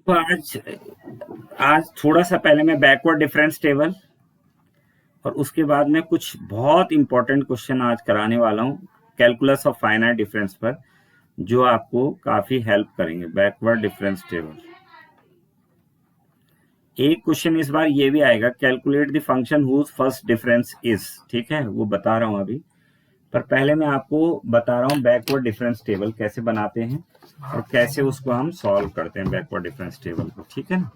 तो आज आज थोड़ा सा पहले मैं बैकवर्ड डिफरेंस टेबल और उसके बाद में कुछ बहुत इंपॉर्टेंट क्वेश्चन आज कराने वाला हूँ कैलकुलस ऑफ फाइनाइट डिफरेंस पर, जो आपको काफी हेल्प करेंगे। बैकवर्ड डिफरेंस टेबल, एक क्वेश्चन इस बार ये भी आएगा, calculate the function whose first difference is. ठीक है, वो बता रहा हूं अभी, पर पहले मैं आपको बता रहा हूं बैकवर्ड डिफरेंस टेबल कैसे बनाते हैं और कैसे उसको हम सॉल्व करते हैं बैकवर्ड डिफरेंस टेबल को। ठीक है ना।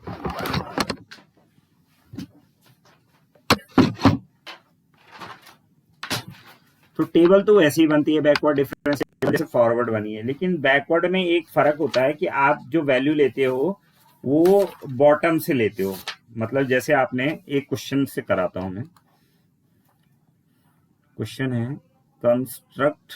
तो टेबल तो वैसे ही बनती है बैकवर्ड डिफरेंस टेबल जैसे फॉरवर्ड बनी है, लेकिन बैकवर्ड में एक फर्क होता है कि आप जो वैल्यू लेते हो वो बॉटम से लेते हो। मतलब जैसे आपने एक क्वेश्चन से कराता हूं मैं, क्वेश्चन है construct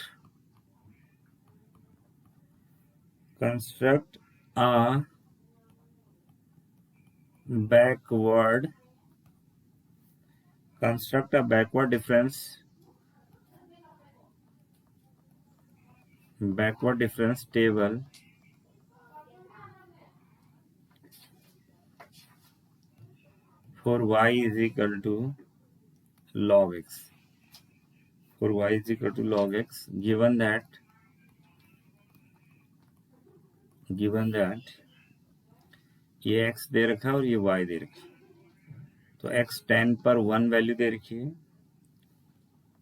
a backward difference table for y is equal to log x. For y is equal to log x, given that ये x दे रखा है और ये y दे रखी है। तो x 10 पर 1 वैल्यू दे रखी है,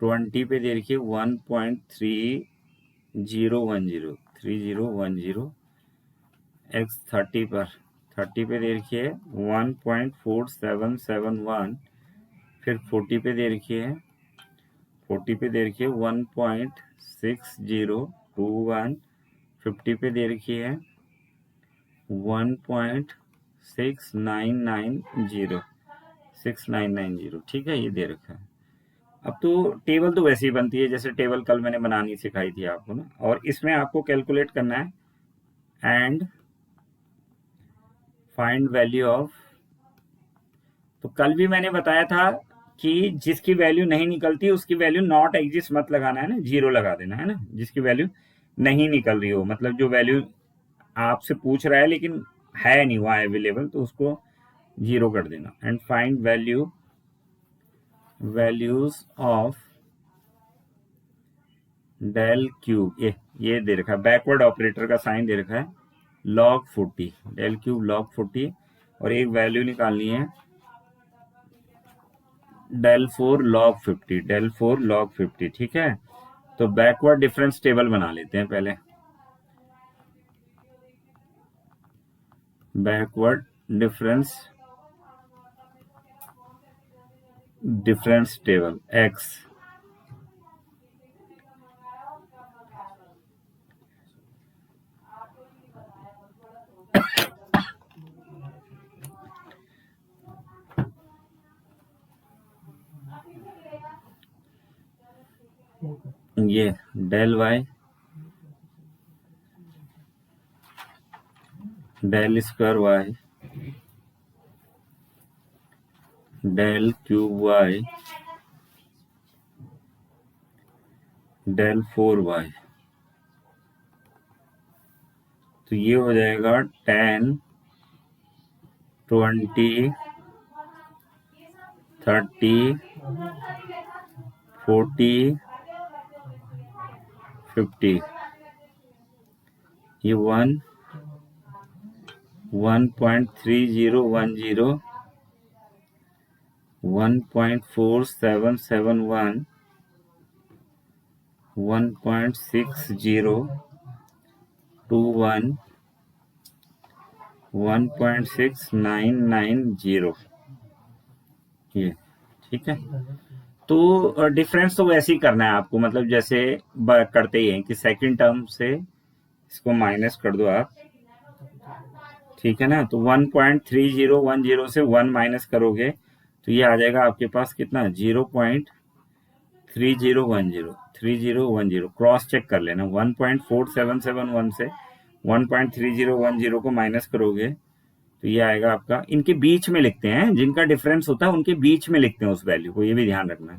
20 पे दे रखी है 1.3010, x 30 पे दे रखी है 1.4771, फिर 40 पे दे रखी है 1.6021, 50 पे दे रखी है 1.6990। ठीक है, ये दे रखा है। अब तो टेबल तो वैसे ही बनती है जैसे टेबल कल मैंने बनानी सिखाई थी आपको ना, और इसमें आपको कैलकुलेट करना है एंड फाइंड वैल्यू ऑफ। तो कल भी मैंने बताया था कि जिसकी वैल्यू नहीं निकलती उसकी वैल्यू नॉट एग्जिस्ट मत लगाना है ना, 0 लगा देना है ना। जिसकी वैल्यू नहीं निकल रही हो, मतलब जो वैल्यू आपसे पूछ रहा है लेकिन है नहीं वहां अवेलेबल, तो उसको 0 कर देना। And find values of del cube, ये दे रखा है, बैकवर्ड ऑपरेटर का साइन दे रखा है log 40, डेल क्यूब log 40, और एक वैल्यू निकालनी है del 4 log 50। ठीक है, तो बैकवर्ड डिफरेंस टेबल बना लेते हैं पहले। बैकवर्ड डिफरेंस टेबल x, ये del y del square y del cube y del 4y, तो ये हो जाएगा 10 20 30 40 50, ये 1.3010 1.4771 1.6021 1.6990, ये ठीक है। तो डिफरेंस तो वैसे ही करना है आपको, मतलब जैसे करते ही हैं कि सेकंड टर्म से इसको माइनस कर दो आप। ठीक है ना, तो 1.3010 से 1 माइनस करोगे तो ये आ जाएगा आपके पास कितना, 0.3010 क्रॉस चेक कर लेना। 1.4771 से 1.3010 को माइनस करोगे तो ये आएगा आपका, इनके बीच में लिखते हैं, जिनका डिफरेंस होता है उनके बीच में लिखते हैं उस वैल्यू को, ये भी ध्यान रखना है।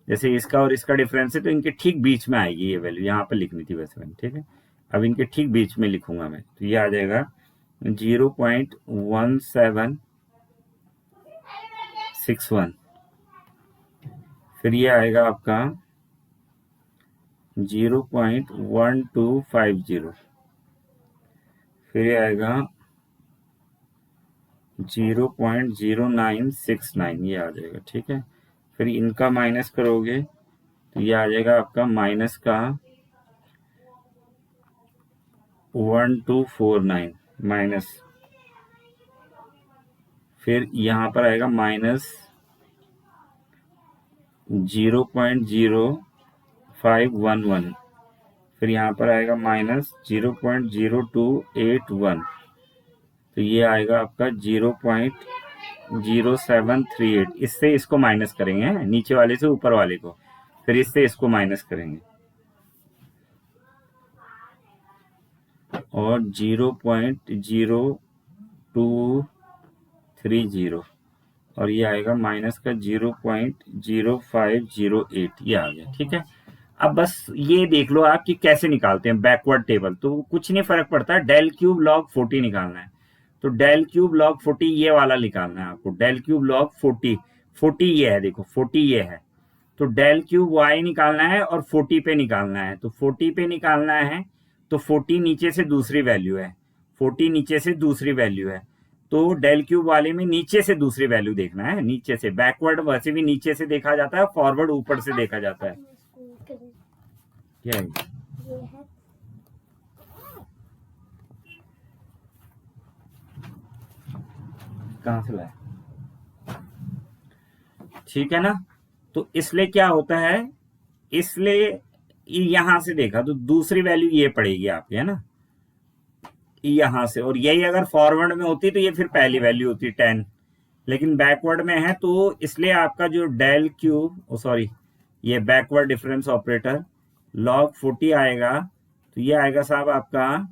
जैसे इसका और इसका डिफरेंस है तो इनके ठीक बीच में आएगी ये वैल्यू, यहाँ पर लिखनी थी वैसे मैंने। ठीक है, अब इनके ठीक बीच में लिखूंगा मैं, तो ये आ जाएगा 0.1761, फिर ये आएगा आपका 0.1250, फिर ये आएगा 0.0969, ये आ जाएगा। ठीक है, फिर इनका माइनस करोगे तो ये आ जाएगा आपका माइनस का 1249 माइनस, फिर यहाँ पर आएगा माइनस 0.0511, फिर यहाँ पर आएगा माइनस 0.0281, तो ये आएगा आपका 0.0738। इससे इसको माइनस करेंगे, नीचे वाले से ऊपर वाले को, फिर इससे इसको माइनस करेंगे और 0.0230, और ये आएगा माइनस का 0.0508, ये आ गया। ठीक है, अब बस ये देख लो आप कि कैसे निकालते हैं बैकवर्ड टेबल। तो कुछ नहीं फर्क पड़ता, डेल क्यूब लॉग 40 निकालना है, तो डेल क्यूब लॉग 40 ये वाला निकालना है आपको। डेल क्यूब लॉग 40 ये है, देखो 40 ये है, तो डेल क्यूब वाई निकालना है और 40 पे निकालना है। तो 40 पे निकालना है तो 40 नीचे से दूसरी वैल्यू है, 40 नीचे से दूसरी वैल्यू है, तो डेल क्यूब वाले में नीचे से दूसरी वैल्यू देखना है, नीचे से। बैकवर्ड वैसे भी नीचे से देखा जाता है, फॉरवर्ड ऊपर से देखा जाता है। क्या है कहां से लाया? ठीक है ना, तो इसलिए क्या होता है, इसलिए यहां से देखा तो दूसरी वैल्यू ये पड़ेगी आपकी, है ना, यहां से। और यही अगर फॉरवर्ड में होती तो ये फिर पहली वैल्यू होती 10, लेकिन बैकवर्ड में है तो इसलिए आपका जो डेल क्यूब सॉरी ये बैकवर्ड डिफरेंस ऑपरेटर लॉग 40 आएगा, तो ये आएगा साहब आपका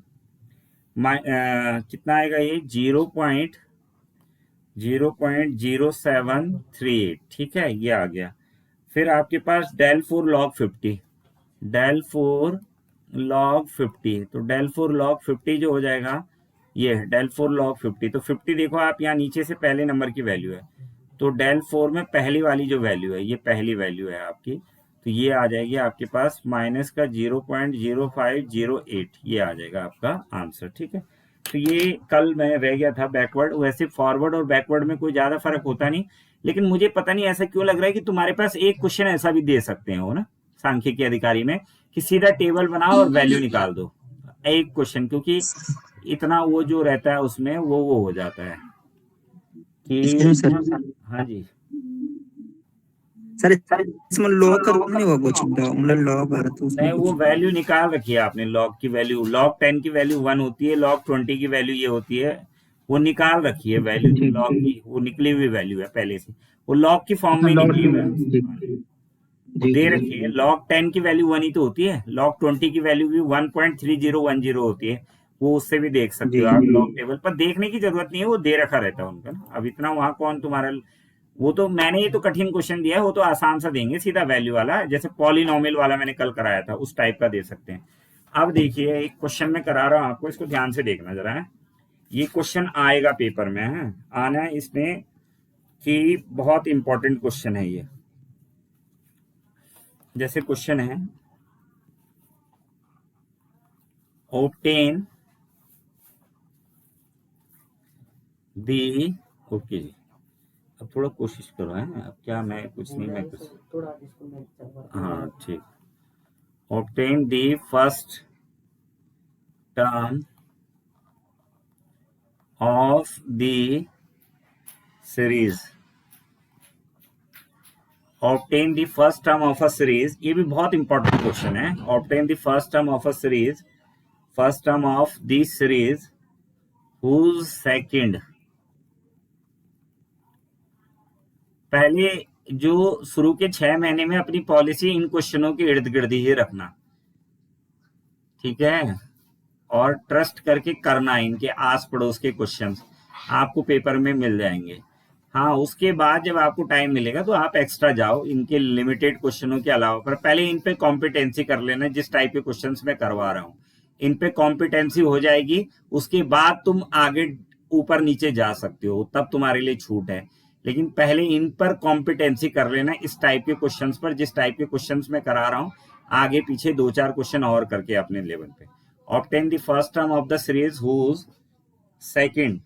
कितना आएगा, ये 0.0738। ठीक है, ये आ गया। फिर आपके पास डेल 4 लॉग 50, डेल 4 लॉग 50, तो डेल 4 लॉग 50 जो हो जाएगा ये है डेल 4 लॉग 50। तो 50 देखो आप यहाँ नीचे से पहले नंबर की वैल्यू है, तो डेल 4 में पहली वाली जो वैल्यू है ये पहली वैल्यू है आपकी, तो ये आ जाएगी आपके पास माइनस का 0.0508, ये आ जाएगा आपका आंसर। ठीक है, तो ये कल मैं रह गया था बैकवर्ड। वैसे फॉरवर्ड और बैकवर्ड में कोई ज्यादा फर्क होता नहीं, लेकिन मुझे पता नहीं ऐसा क्यों लग रहा है कि तुम्हारे पास एक क्वेश्चन ऐसा भी दे सकते हो ना सांख्यिकी अधिकारी में, कि सीधा टेबल बनाओ और वैल्यू निकाल दो, एक क्वेश्चन, क्योंकि इतना वो जो रहता है उसमें वो हो जाता है कि सर हाँ जी सर इसमें लॉग करो नहीं वो कुछ मतलब लॉग आ रहा तो नहीं, उसमें वो कुछ वैल्यू निकाल रखी है आपने, लॉग की वैल्यू, लॉग 10 की वैल्यू 1 होती है, लॉग 20 की वैल्यू ये होती है, वो निकाल रखी है वैल्यू जो ठीक लॉग की, वो निकली हुई वैल्यू है पहले से, वो लॉग की फॉर्म में ही लॉग निकली हुई है। जी वो जी दे जी रखी है, लॉग 10 की वैल्यू 1 ही तो होती है, लॉग 20 की वैल्यू भी 1.3010 होती है, वो उससे भी देख सकते जी हो आप लॉग टेबल पर, देखने की जरूरत नहीं है, वो दे रखा रहता है उनका ना। अब इतना वहां कौन तुम्हारा, वो तो मैंने ये तो कठिन क्वेश्चन दिया है, वो तो आसान सा देंगे, सीधा वैल्यू वाला, जैसे पॉलिनोमियल वाला मैंने कल कराया था उस टाइप का दे सकते हैं। अब देखिए एक क्वेश्चन मैं करा रहा हूं आपको, इसको ध्यान से देखना जरा है, ये क्वेश्चन आएगा पेपर में, है आना है इसमें, कि बहुत इंपॉर्टेंट क्वेश्चन है ये। जैसे क्वेश्चन है, obtain the, ओके जी, अब थोड़ा कोशिश करो, है अब क्या, मैं कुछ नहीं, मैं कुछ, हाँ ठीक, obtain the first term of the series, obtain the first term of a series, ये भी बहुत इंपॉर्टेंट क्वेश्चन है। obtain the first term of a series, first term of the series whose second, पहले जो शुरू के 6 महीने में अपनी पॉलिसी इन क्वेश्चनों के इर्द गिर्द ही रखना, ठीक है, और ट्रस्ट करके करना, इनके आस पड़ोस के क्वेश्चंस आपको पेपर में मिल जाएंगे। हाँ, उसके बाद जब आपको टाइम मिलेगा तो आप एक्स्ट्रा जाओ इनके लिमिटेड क्वेश्चनों के अलावा, पर पहले इन पे कॉम्पिटेंसी कर लेना जिस टाइप के क्वेश्चंस मैं करवा रहा हूँ। इन पे कॉम्पिटेंसी हो जाएगी, उसके बाद तुम आगे ऊपर नीचे जा सकते हो, तब तुम्हारे लिए छूट है। लेकिन पहले इन पर कॉम्पिटेंसी कर लेना, इस टाइप के क्वेश्चंस पर, जिस टाइप के क्वेश्चंस मैं करा रहा हूं, आगे पीछे 2-4 क्वेश्चन और करके अपने लेवल पे। Obtain the first term of the series whose second,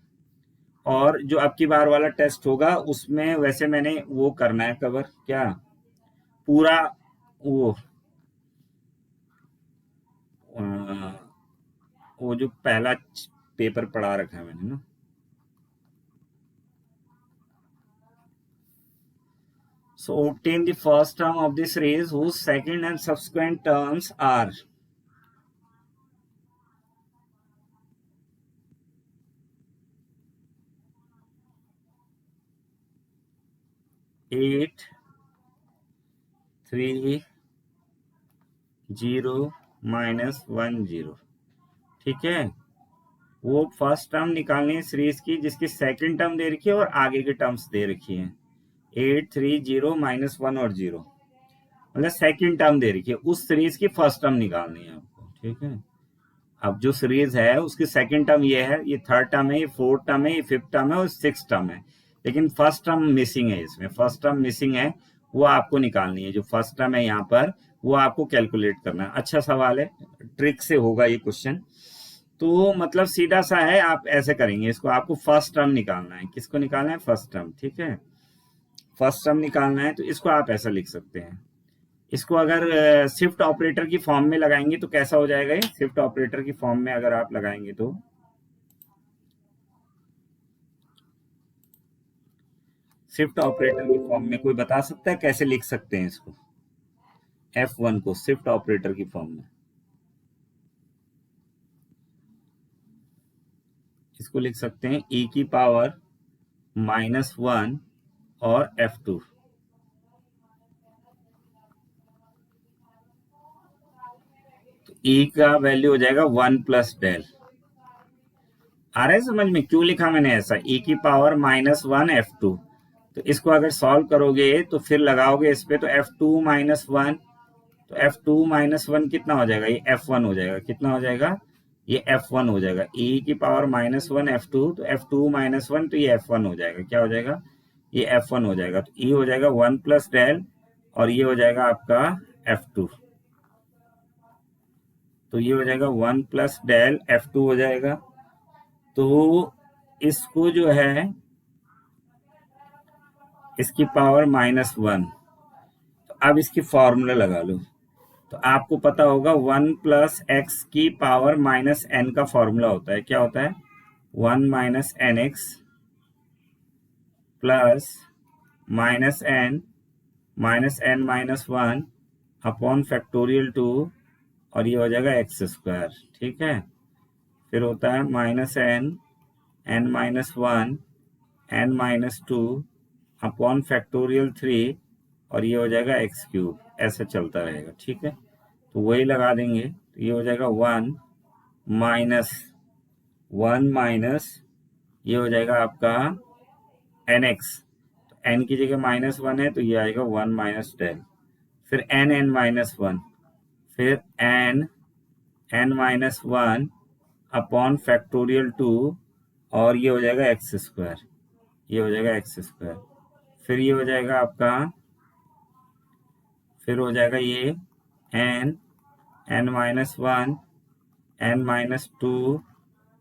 और जो अब की बार वाला टेस्ट होगा उसमें वैसे मैंने वो करना है कवर, क्या पूरा वो जो पहला पेपर पढ़ा रखा है मैंने ना, so obtain the first term of the series whose second and subsequent terms are 8, 3, 0 minus 1 0। ठीक है, वो फर्स्ट टर्म निकालनी है सीरीज की जिसकी सेकंड टर्म दे रखी है और आगे की टर्म्स दे रखी है। 8, 3, 0 माइनस 1 और 0, मतलब सेकंड टर्म दे रखी है, उस सीरीज की फर्स्ट टर्म निकालनी है आपको। ठीक है, अब जो सीरीज है उसकी सेकंड टर्म ये है, ये थर्ड टर्म है, ये फोर्थ टर्म है, ये फिफ्थ टर्म है और सिक्स टर्म है, लेकिन फर्स्ट टर्म मिसिंग है, इसमें फर्स्ट टर्म मिसिंग है, वो आपको निकालनी है। जो फर्स्ट टर्म है यहाँ पर वो आपको कैलकुलेट करना है। अच्छा सवाल है, ट्रिक से होगा ये क्वेश्चन, तो मतलब सीधा सा है, आप ऐसे करेंगे इसको, आपको फर्स्ट टर्म निकालना है। किसको निकालना है? First term. ठीक है, फर्स्ट टर्म निकालना है, तो इसको आप ऐसा लिख सकते हैं। इसको अगर शिफ्ट ऑपरेटर की फॉर्म में लगाएंगे तो कैसा हो जाएगा? ये शिफ्ट ऑपरेटर की फॉर्म में अगर आप लगाएंगे तो शिफ्ट ऑपरेटर की फॉर्म में कोई बता सकता है कैसे लिख सकते हैं इसको? F1 को शिफ्ट ऑपरेटर की फॉर्म में इसको लिख सकते हैं e की पावर -1 और F2। तो e का वैल्यू हो जाएगा 1 प्लस डेल। आ रहा है समझ में क्यों लिखा मैंने ऐसा? e की पावर -1 F2। तो इसको अगर सॉल्व करोगे तो फिर लगाओगे इस पे, तो F2 माइनस 1, तो F2 माइनस 1 कितना हो जाएगा? ये F1 हो जाएगा। कितना हो जाएगा? ये F1 हो जाएगा। e की पावर -1 F2, तो F2 माइनस 1, तो ये F1 हो जाएगा। क्या हो जाएगा? ये F1 हो जाएगा। तो e हो जाएगा 1 प्लस डेल, और ये हो जाएगा आपका F2। तो ये हो जाएगा 1 प्लस डेल F2 हो जाएगा। तो इसको जो है इसकी पावर -1, तो अब इसकी फॉर्मूला लगा लो। तो आपको पता होगा 1 प्लस एक्स की पावर -n का फॉर्मूला होता है। क्या होता है? 1 minus n x plus -n minus 1 upon factorial 2, और ये हो जाएगा एक्स स्क्वायर। ठीक है, फिर होता है -n minus 1 n minus 2 upon factorial 3, और ये हो जाएगा एक्स क्यूब। ऐसा चलता रहेगा। ठीक है, तो वही लगा देंगे, तो ये हो जाएगा 1 माइनस ये हो जाएगा आपका nx, तो n की जगह -1 है, तो ये आएगा 1 माइनस डेल, फिर n माइनस 1, फिर n माइनस 1 अपॉन फैक्टोरियल 2, और ये हो जाएगा एक्स स्क्वायर। ये हो जाएगा एक्स स्क्वायर, फिर ये हो जाएगा आपका, फिर हो जाएगा ये n minus 1 n minus 2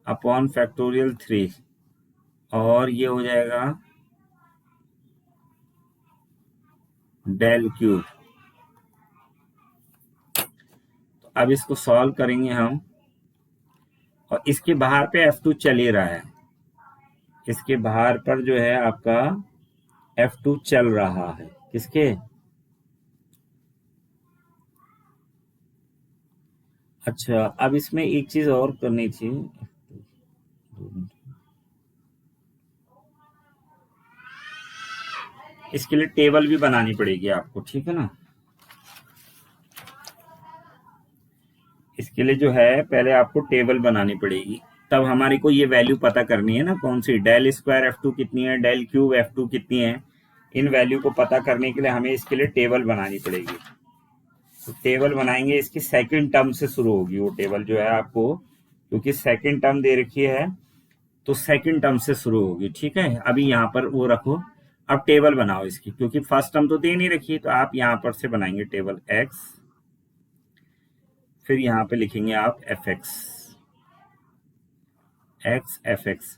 upon factorial 3, और ये हो जाएगा डेल क्यूब। तो अब इसको सॉल्व करेंगे हम, और इसके बाहर पे F2 चल ही रहा है, इसके बाहर पर जो है आपका F2 चल रहा है। किसके? अच्छा, अब इसमें एक चीज और करनी थी, इसके लिए टेबल भी बनानी पड़ेगी आपको। ठीक है ना, इसके लिए जो है पहले आपको टेबल बनानी पड़ेगी, तब हमारे को ये वैल्यू पता करनी है ना, कौन सी? डेल स्क्वायर F2 कितनी है, डेल क्यूब F2 कितनी है। इन वैल्यू को पता करने के लिए हमें इसके लिए टेबल बनानी पड़ेगी। तो टेबल बनाएंगे, इसकी सेकंड टर्म से शुरू होगी वो टेबल जो है आपको, क्योंकि सेकंड टर्म दे रखी है तो सेकंड टर्म से शुरू होगी। ठीक है, अभी यहाँ पर वो रखो, अब टेबल बनाओ इसकी, क्योंकि फर्स्ट टर्म तो दे नहीं रखी, तो आप यहाँ पर से बनाएंगे टेबल एक्स, फिर यहाँ पे लिखेंगे आप F x, x F x.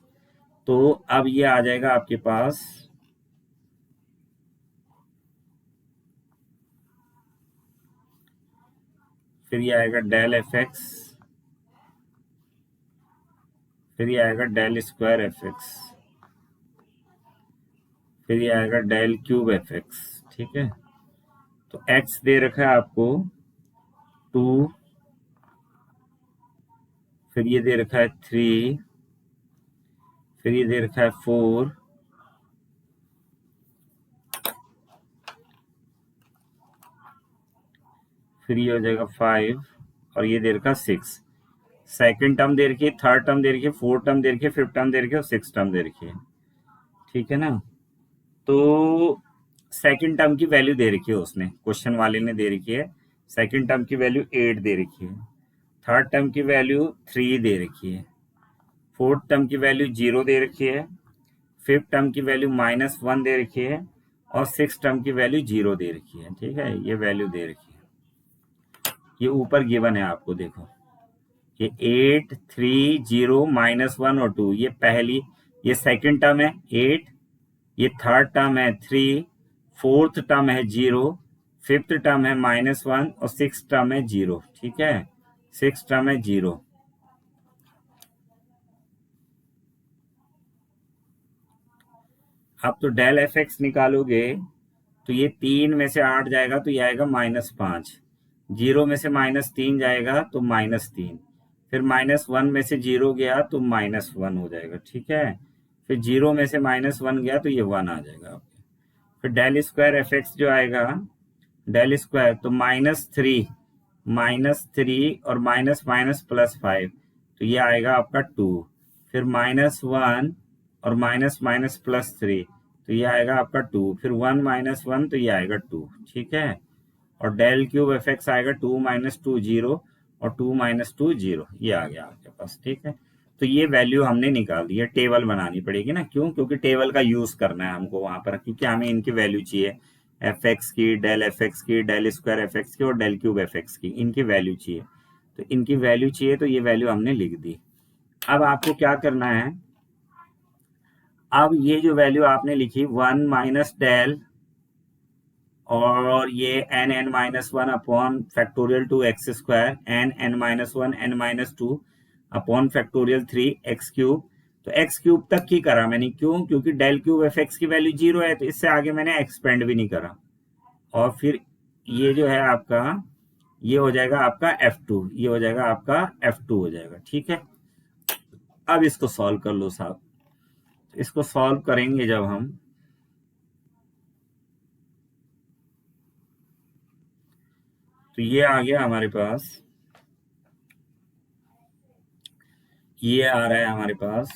तो अब ये आ जाएगा आपके पास फिर ये आएगा डेल एफ एक्स, फिर ये आएगा डेल स्क्वायर एफ एक्स, फिर ये आएगा डेल क्यूब एफ एक्स। ठीक है, तो एक्स दे रखा है आपको 2, फिर ये दे रखा है 3, फिर ये दे रखा है 4, फिर ये हो जाएगा 5, और ये दे रखा है 6। सेकंड टर्म दे रखी है, थर्ड टर्म दे रखी है, फोर्थ टर्म दे रखी है, फिफ्थ टर्म दे रखी है और सिक्स टर्म दे रखी है। ठीक है ना, तो सेकंड टर्म की वैल्यू दे रखी है उसने, क्वेश्चन वाले ने दे रखी है, सेकंड टर्म की वैल्यू 8 दे रखी है, थर्ड टर्म की वैल्यू 3 दे रखी है, फोर्थ टर्म की वैल्यू 0 दे रखी है, फिफ्थ टर्म की वैल्यू -1 दे रखी है, और सिक्स टर्म की वैल्यू 0 दे रखी है। ठीक है, ये वैल्यू दे रखी है, ये ऊपर गिवन है आपको, देखो ये 8, 3, 0, -1 और 2, ये पहली, ये सेकंड टर्म है 8, ये थर्ड टर्म है 3, फोर्थ टर्म है 0, फिफ्थ टर्म है -1 और सिक्स टर्म है 0। ठीक है, सिक्स टर्म है 0। अब तो डेल एफ एक्स निकालोगे तो ये 3 में से 8 जाएगा तो ये आएगा -5, 0 में से -3 जाएगा तो -3, फिर -1 में से 0 गया तो -1 हो जाएगा। ठीक है, फिर 0 में से -1 गया तो ये 1 आ जाएगा आपके। फिर डेल स्क्वायर एफ एक्स जो आएगा, डेल स्क्वायर तो -3 और माइनस माइनस +5, तो ये आएगा आपका 2, फिर -1 और माइनस माइनस +3, तो ये आएगा आपका 2, फिर 1 - 1 तो ये आएगा 2। ठीक है, और डेल क्यूब एफ एक्स आएगा 2 - 2 0 और 2 - 2 0, ये आ गया आपके पास। ठीक है, तो ये वैल्यू हमने निकाल दी है, टेबल बनानी पड़ेगी ना, क्यों, क्योंकि टेबल का यूज करना है हमको वहां पर, क्योंकि हमें इनकी वैल्यू चाहिए, एफ एक्स की, डेल एफ एक्स की, डेल स्क्वायर एफ एक्स की और डेल क्यूब एफ एक्स की, इनकी वैल्यू चाहिए। तो इनकी वैल्यू चाहिए, तो ये वैल्यू हमने लिख दी। अब आपको क्या करना है, अब ये जो वैल्यू आपने लिखी 1 माइनस डेल, और ये n(n-1) upon factorial 2x², n(n-1) n-2 upon factorial 3x³। तो x³ तक ही करा मैंने, क्यों, क्योंकि डेल क्यूब एफ एक्स की वैल्यू 0 है, तो इससे आगे मैंने एक्सपेंड भी नहीं करा। और फिर ये जो है आपका, ये हो जाएगा आपका f2, ये हो जाएगा आपका f2 हो जाएगा। ठीक है, अब इसको सॉल्व कर लो साहब। इसको सॉल्व करेंगे जब हम, तो ये आ गया हमारे पास, ये आ रहा है हमारे पास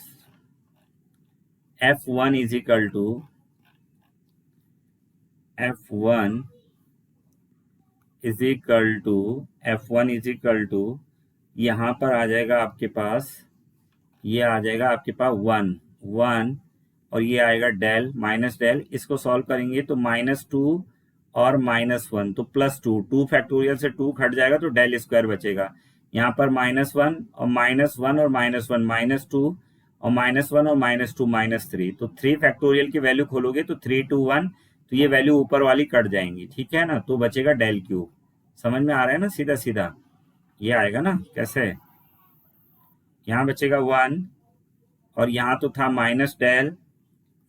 f1 is equal to f1 is equal to f1 is equal to, यहां पर आ जाएगा आपके पास, ये आ जाएगा आपके पास 1 1, और ये आएगा डेल माइनस डेल, इसको सॉल्व करेंगे तो -2 और -1 तो +2, 2 फैक्टोरियल से 2 घट जाएगा तो डेल स्क्वायर बचेगा। यहाँ पर -1 और -1 और -1 -2 और -1 और -2 -3, तो 3 फैक्टोरियल की वैल्यू खोलोगे तो 3 2 1, तो ये वैल्यू ऊपर वाली कट जाएंगी। ठीक है ना, तो बचेगा डेल क्यूब। समझ में आ रहा है ना, सीधा सीधा ये आएगा ना, कैसे, यहाँ बचेगा 1, और यहाँ तो था माइनस डेल,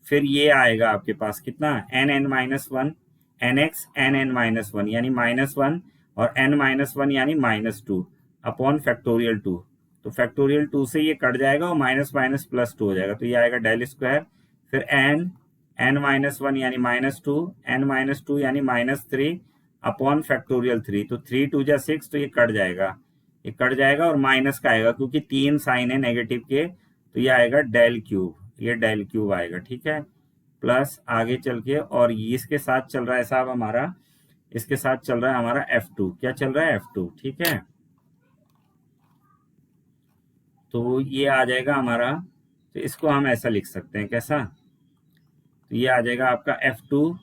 फिर ये आएगा आपके पास कितना, n(n-1) nx n(n-1) यानी -1 और n-1 यानी -2 अपॉन फैक्टोरियल 2, तो फैक्टोरियल 2 से ये कट जाएगा और माइनस माइनस +2 हो जाएगा, तो ये आएगा डेल स्क्वायर, फिर n(n-1) यानी -2, n-2 यानी -3 अपॉन फैक्टोरियल 3, तो 3 2 जा 6, तो ये कट जाएगा, ये कट जाएगा और माइनस का आएगा, क्योंकि 3 साइन है नेगेटिव के, तो ये आएगा डेल क्यूब, ये डेल क्यूब आएगा। ठीक है, प्लस आगे चल के, और इसके साथ चल रहा है साहब हमारा इसके साथ चल रहा है हमारा F2, क्या चल रहा है F2, ठीक है। तो ये आ जाएगा हमारा, तो इसको हम ऐसा लिख सकते हैं, कैसा, तो ये आ जाएगा आपका F2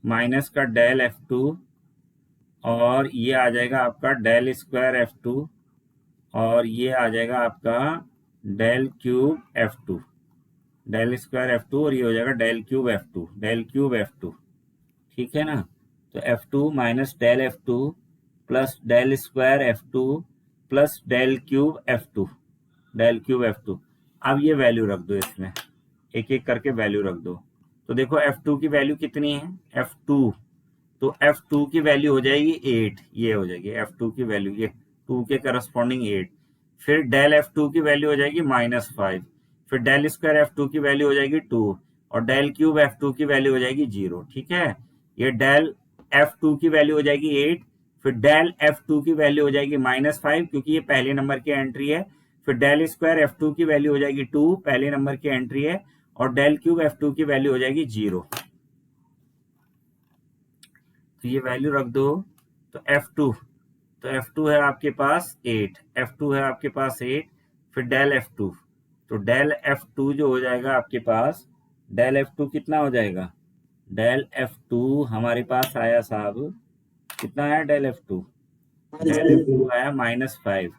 माइनस का डेल F2, और ये आ जाएगा आपका डेल स्क्वायर F2, और ये आ जाएगा आपका del cube F2, del square F2, और ये हो जाएगा del cube F2, del cube F2, ठीक है ना। तो F2 minus del F2 plus del square F2 plus del cube F2, del cube F2। अब ये वैल्यू रख दो इसमें, एक एक करके वैल्यू रख दो। तो देखो F2 की वैल्यू कितनी है, F2, तो F2 की वैल्यू हो जाएगी 8, ये हो जाएगी F2 की वैल्यू, ये 2 के करस्पॉन्डिंग 8। फिर डेल F2 की वैल्यू हो जाएगी -5, फिर डेल स्क्वायर F2 की वैल्यू हो जाएगी 2, और डेल क्यूब F2 की वैल्यू हो जाएगी 0, ठीक है। ये डेल F2 की वैल्यू हो जाएगी 8, फिर डेल F2 की वैल्यू हो जाएगी -5 क्योंकि ये पहले नंबर की एंट्री है, फिर डेल स्क्वायर F2 की वैल्यू हो जाएगी 2, पहले नंबर की एंट्री है, और डेल क्यूब F2 की वैल्यू हो जाएगी 0। तो ये वैल्यू रख दो। तो F2, तो F2 है आपके पास 8, F2 है आपके पास 8, फिर डेल F2, तो डेल F2 जो हो जाएगा आपके पास, डेल F2 कितना हो जाएगा, डेल F2 हमारे पास आया साहब, कितना आया डेल F2, डेल F2 आया -5,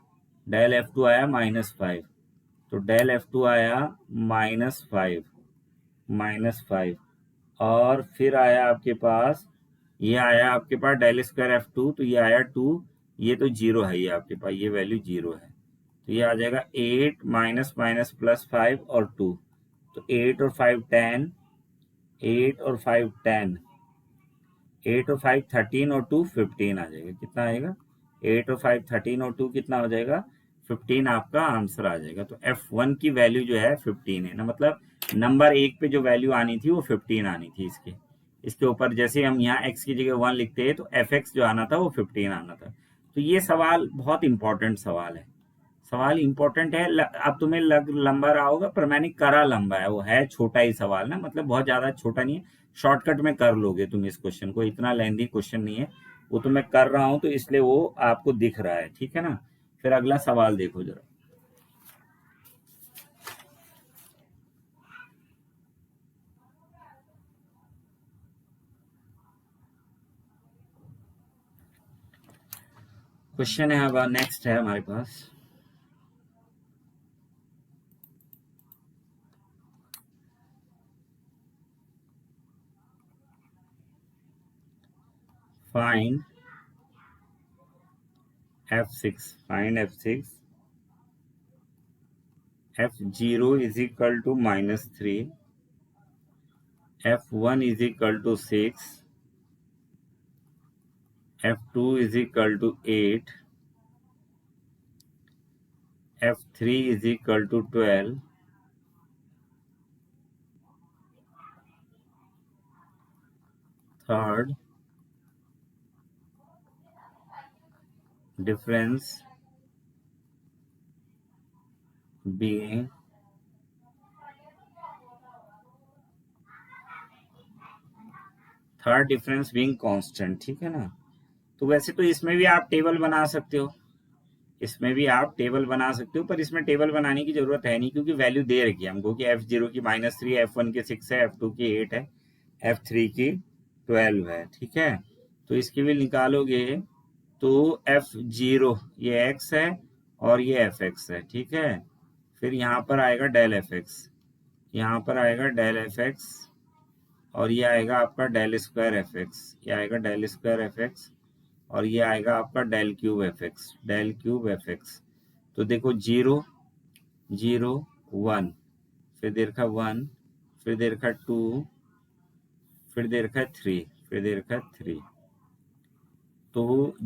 डेल F2 आया -5, तो डेल F2 आया -5, -5, और फिर आया आपके पास, ये आया आपके पास डेल स्क्वायर F2, तो ये आया 2, ये तो 0 है, ये आपके पास ये वैल्यू 0 है, तो ये आ जाएगा 8 माइनस माइनस प्लस 5 और 2, तो 8 और 5 10, 8 और 5 10, 8 और 5 13 और 2 15 आ जाएगा, कितना आएगा, 8 और 5 13 और 2 कितना हो जाएगा, 15 आपका आंसर आ जाएगा। तो F1 की वैल्यू जो है 15 है ना, मतलब नंबर 1 पे जो वैल्यू आनी थी वो 15 आनी थी इसके, इसके ऊपर जैसे हम यहाँ x की जगह 1 लिखते हैं तो fx जो आना था वो 15 आना था। तो ये सवाल बहुत इंपॉर्टेंट सवाल है, सवाल इंपॉर्टेंट है। अब तुम्हें लंबा रहा होगा, पर मैंने करा लंबा है, वो है छोटा ही सवाल ना, मतलब बहुत ज्यादा छोटा नहीं है, शॉर्टकट में कर लोगे तुम इस क्वेश्चन को, इतना लेंदी क्वेश्चन नहीं है, वो तो मैं कर रहा हूं तो इसलिए वो आपको दिख रहा है, ठीक है ना। फिर अगला सवाल देखो जरा। क्वेश्चन है अब नेक्स्ट है हमारे पास, find F6, find F6, F0 is equal to -3, F1 is equal to 6, F2 is equal to 8, F3 is equal to 12, third difference being constant, ठीक है ना। तो वैसे तो इसमें भी आप टेबल बना सकते हो, इसमें भी आप टेबल बना सकते हो, पर इसमें टेबल बनाने की जरूरत है नहीं क्योंकि वैल्यू दे रखी है हमको कि F0 की -3, F1 की 6 है, F2 की 8 है, F3 की 12 है, ठीक है। तो इसकी भी निकालोगे तो F0 ये x है और ये fx है, ठीक है। फिर यहाँ पर आएगा डेल fx, यहाँ पर आएगा डेल fx, और ये आएगा आपका डेल स्क्वायर fx, ये आएगा डेल स्क्वायर fx, और ये आएगा आपका del cube fx, del cube fx। तो देखो 0 0 1, फिर दे रखा 1, फिर दे रखा 2, फिर दे रखा 3, फिर दे रखा 3। तो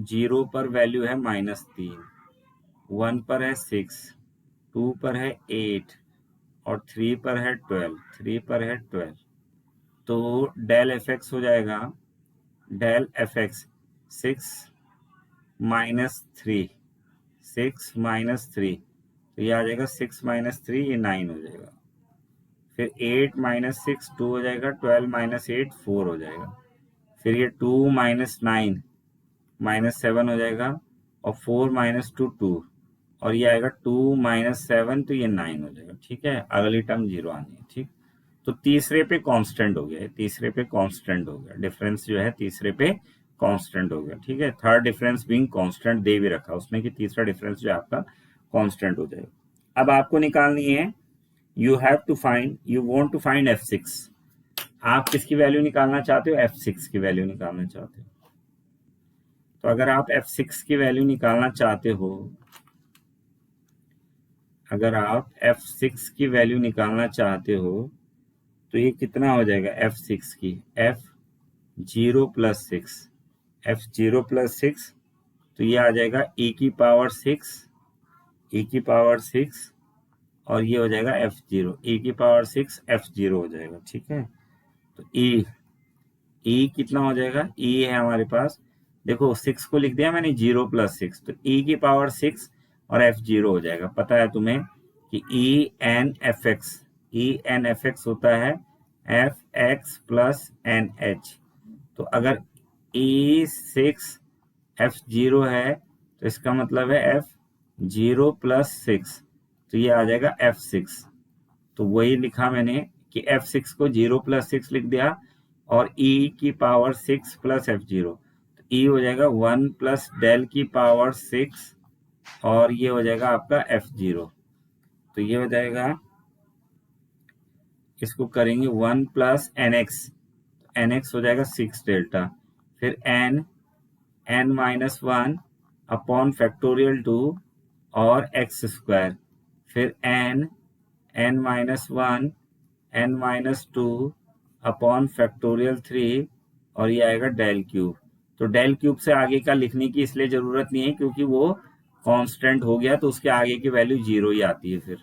0 पर वैल्यू है -3, 1 पर है 6, 2 पर है 8, और 3 पर है 12, 3 पर है 12। तो डेल fx हो जाएगा, डेल fx 6 -3, 6 -3, तो ये आ जाएगा 6 -3, ये 9 हो जाएगा। फिर 8 -6 2 हो जाएगा, 12 -8 4 हो जाएगा। फिर ये 2 माइनस 9 माइनस 7 हो जाएगा, और 4 माइनस 2 2, और ये आएगा 2 माइनस 7, तो ये 9 हो जाएगा। ठीक है, अगली टर्म 0 आनी है। ठीक, तो तीसरे पे कांस्टेंट हो गया, तीसरे पे कांस्टेंट हो गया, डिफरेंस जो है तीसरे पे कांस्टेंट हो गया। ठीक है, थर्ड डिफरेंस बीइंग कांस्टेंट दे भी रखा उसने कि तीसरा डिफरेंस जो है आपका कांस्टेंट हो जाएगा। अब आपको निकालनी है, you have to find, you want to find f6। आप किसकी वैल्यू निकालना चाहते हो? f6 की वैल्यू निकालना चाहते हो। तो अगर आप f6 की वैल्यू निकालना चाहते हो, अगर आप f6 की वैल्यू निकालना चाहते हो, तो ये कितना हो जाएगा f6 की? f0 प्लस 6, f0 प्लस 6, तो ये आ जाएगा e की पावर 6, e की पावर 6, और ये हो जाएगा f0, e की पावर 6 f0 हो जाएगा। ठीक है, तो e कितना हो जाएगा? e है हमारे पास, देखो 6 को लिख दिया मैंने 0 प्लस 6, तो e की पावर 6 और f0 हो जाएगा। पता है तुम्हें कि e n f x होता है f(x) प्लस nh। तो अगर e6 f0 है, तो इसका मतलब है f0 प्लस 6, तो ये आ जाएगा f6। तो वही लिखा मैंने कि f6 को 0 प्लस 6 लिख दिया, और e की पावर 6 प्लस f0, तो e हो जाएगा 1 प्लस डेल की पावर 6, और ये हो जाएगा आपका f0। तो ये हो जाएगा, इसको करेंगे 1 प्लस nx, nx हो जाएगा 6 डेल्टा, फिर n माइनस 1 अपॉन फैक्टोरियल 2 और x स्क्वायर, फिर n minus 1 n minus 2 upon factorial 3, और ये आएगा डेल क्यूब। तो डेल क्यूब से आगे का लिखने की इसलिए जरूरत नहीं है क्योंकि वो कांस्टेंट हो गया, तो उसके आगे की वैल्यू 0 ही आती है फिर,